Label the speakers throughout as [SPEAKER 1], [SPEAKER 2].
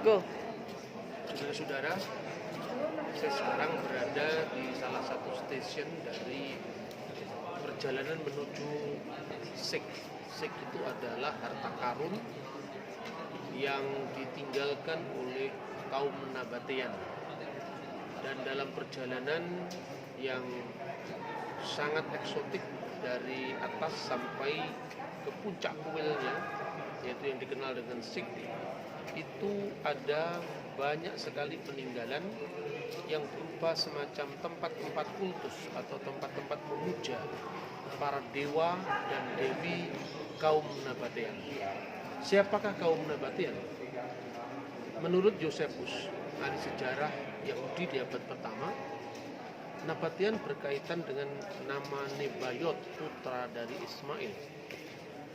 [SPEAKER 1] Go.
[SPEAKER 2] Saudara-saudara, saya sekarang berada di salah satu stasiun dari perjalanan menuju Sik. Sik itu adalah harta karun yang ditinggalkan oleh kaum Nabatean. Dan dalam perjalanan yang sangat eksotik dari atas sampai ke puncak kuilnya, yaitu yang dikenal dengan Sik, itu ada banyak sekali peninggalan yang berupa semacam tempat-tempat kultus atau tempat-tempat memuja para dewa dan dewi kaum Nabatean. Siapakah kaum Nabatean? Menurut Josephus, ahli sejarah Yahudi di abad pertama, Nabatean berkaitan dengan nama Nebayot, putra dari Ismail.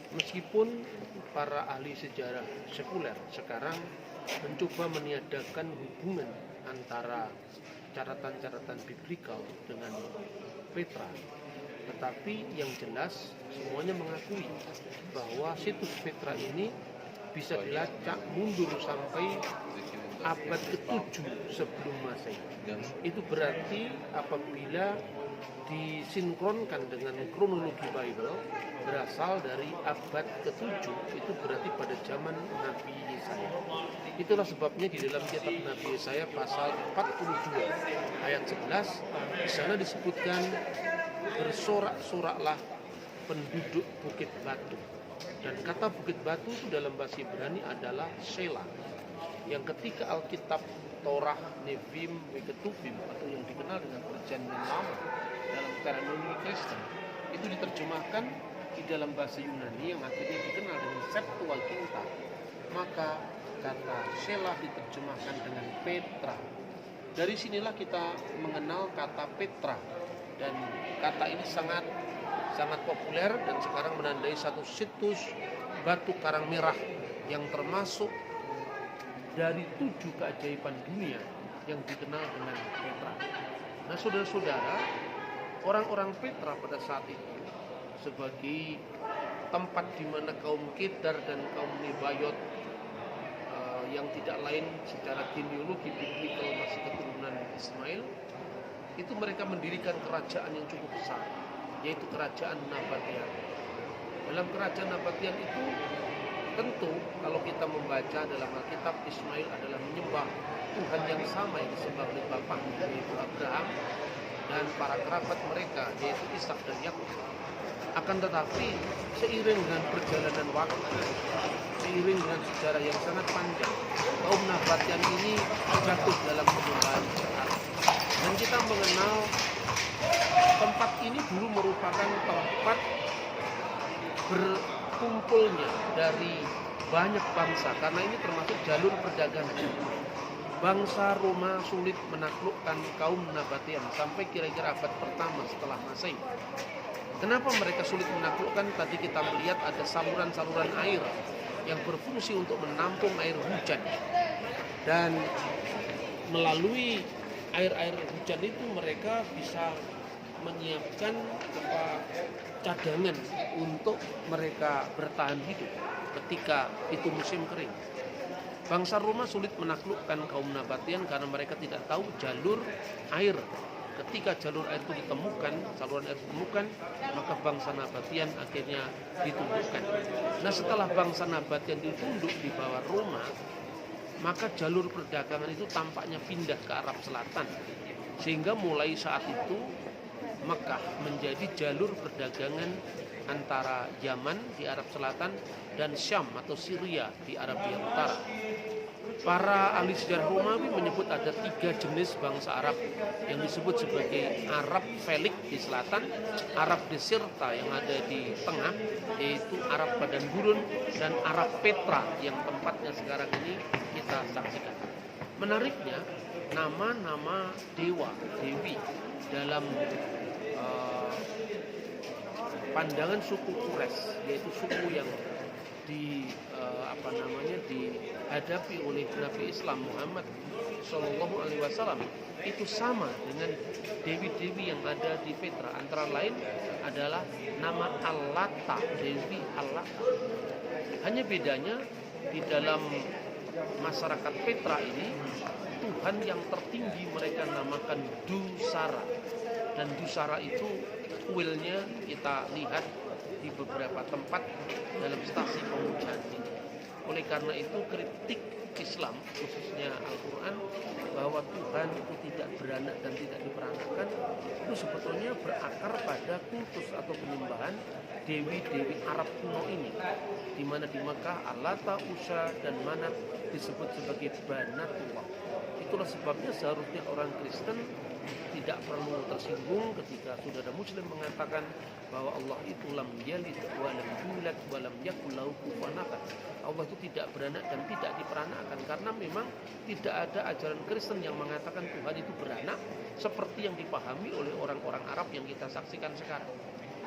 [SPEAKER 2] Meskipun para ahli sejarah sekuler sekarang mencoba meniadakan hubungan antara catatan-catatan biblikal dengan Petra, tetapi yang jelas semuanya mengakui bahwa situs Petra ini bisa dilacak mundur sampai abad ke-7 sebelum Masehi. Itu berarti apabila disinkronkan dengan kronologi Bible berasal dari abad ke-7, itu berarti pada zaman Nabi Yesaya. Itulah sebabnya di dalam kitab Nabi Yesaya pasal 42 ayat 11 di sana disebutkan, bersorak-soraklah penduduk Bukit Batu. Dan kata Bukit Batu itu dalam bahasa Ibrani adalah Shelah, yang ketika Alkitab Torah, Nevim, Ketuvim atau yang dikenal dengan Perjanjian Lama dalam terminologi Kristen itu diterjemahkan di dalam bahasa Yunani yang akhirnya dikenal dengan Septuaginta, maka kata Shelah diterjemahkan dengan Petra. Dari sinilah kita mengenal kata Petra, dan kata ini sangat populer dan sekarang menandai satu situs batu karang merah yang termasuk dari 7 keajaiban dunia yang dikenal dengan Petra. Nah, saudara-saudara, orang-orang Petra pada saat itu sebagai tempat di mana kaum Kedar dan kaum Nebayot yang tidak lain secara genealogi biblikal masih keturunan Ismail, itu mereka mendirikan kerajaan yang cukup besar, yaitu kerajaan Nabatean. Dalam kerajaan Nabatean itu tentu kalau kita membaca dalam Alkitab, Ismail adalah menyembah Tuhan yang sama yang disembah oleh bapaknya, yaitu Abraham, dan para kerabat mereka, yaitu Ishak dan Yakub. Akan tetapi seiring dengan perjalanan waktu, seiring dengan sejarah yang sangat panjang, kaum Nabatean ini jatuh dalam penyembahan berhala. Dan kita mengenal tempat ini dulu merupakan tempat berkumpulnya dari banyak bangsa, karena ini termasuk jalur perdagangan. Bangsa Roma sulit menaklukkan kaum Nabatean sampai kira-kira abad pertama setelah Masehi. Kenapa mereka sulit menaklukkan? Tadi kita melihat ada saluran-saluran air yang berfungsi untuk menampung air hujan, dan melalui air-air hujan itu mereka bisa menyiapkan cadangan untuk mereka bertahan hidup ketika itu musim kering. Bangsa Roma sulit menaklukkan kaum Nabatean karena mereka tidak tahu jalur air. Ketika jalur air itu ditemukan, saluran air ditemukan, maka bangsa Nabatean akhirnya ditundukkan. Nah, setelah bangsa Nabatean ditunduk di bawah Roma, maka jalur perdagangan itu tampaknya pindah ke Arab Selatan. Sehingga mulai saat itu Mekah menjadi jalur perdagangan antara Yaman di Arab Selatan dan Syam atau Syria di Arabia Utara. Para ahli sejarah Romawi menyebut ada 3 jenis bangsa Arab yang disebut sebagai Arab Felik di selatan, Arab Desirta yang ada di tengah, yaitu Arab Padang Gurun, dan Arab Petra yang tempatnya sekarang ini kita saksikan. Menariknya, nama-nama dewa, dewi dalam pandangan suku Quraisy, yaitu suku yang dihadapi oleh Nabi Islam Muhammad Shallallahu Alaihi Wasallam, itu sama dengan dewi-dewi yang ada di Petra. Antara lain adalah nama Allata, Dewi Allata. Hanya bedanya di dalam masyarakat Petra ini, Tuhan yang tertinggi mereka namakan Dusara. Dan Dusara itu kuilnya kita lihat di beberapa tempat dalam stasi pemujaan ini. Oleh karena itu kritik Islam, khususnya Al-Quran, bahwa Tuhan itu tidak beranak dan tidak diperanakan, itu sebetulnya berakar pada kultus atau penyembahan dewi-dewi Arab kuno ini, di mana di Mekah Allata, Uzza dan Manat disebut sebagai Banatullah. Itulah sebabnya seharusnya orang Kristen tidak perlu tersinggung ketika saudara Muslim mengatakan bahwa Allah itu lam yalid wa lam yulad wa lam yakul lahu kufuwan ahad. Allah itu tidak beranak dan tidak diperanakan, karena memang tidak ada ajaran Kristen yang mengatakan Tuhan itu beranak seperti yang dipahami oleh orang-orang Arab yang kita saksikan sekarang.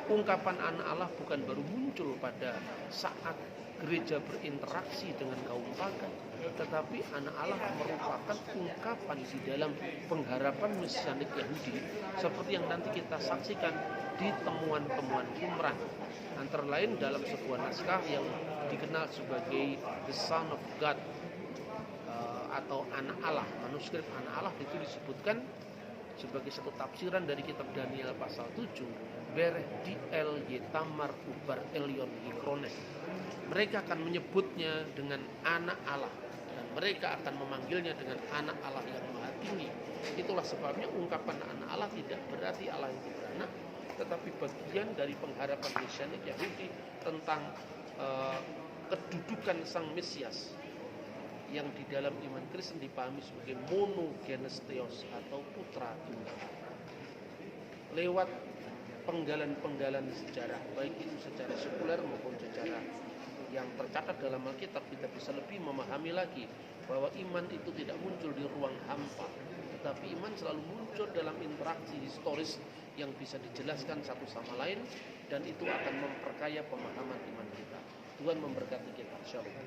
[SPEAKER 2] Ungkapan anak Allah bukan baru muncul pada saat gereja berinteraksi dengan kaum pagan, tetapi anak Allah merupakan ungkapan di dalam pengharapan mesianik Yahudi, seperti yang nanti kita saksikan di temuan-temuan Qumran, antara lain dalam sebuah naskah yang dikenal sebagai The Son of God, atau anak Allah. Manuskrip anak Allah itu disebutkan sebagai satu tafsiran dari kitab Daniel pasal 7, Bereh di el yetamar ubar elyon hikrones. Mereka akan menyebutnya dengan anak Allah, dan mereka akan memanggilnya dengan anak Allah yang maha tinggi. Itulah sebabnya ungkapan anak Allah tidak berarti Allah itu beranak, tetapi bagian dari pengharapan mesianik Yahudi tentang kedudukan sang Mesias, yang di dalam iman Kristen dipahami sebagai monogenes theos atau putra tunggal. Lewat penggalan-penggalan sejarah, baik itu secara sekuler maupun secara yang tercatat dalam Alkitab, kita bisa lebih memahami lagi bahwa iman itu tidak muncul di ruang hampa, tetapi iman selalu muncul dalam interaksi historis yang bisa dijelaskan satu sama lain, dan itu akan memperkaya pemahaman iman kita. Tuhan memberkati kita, insyaallah.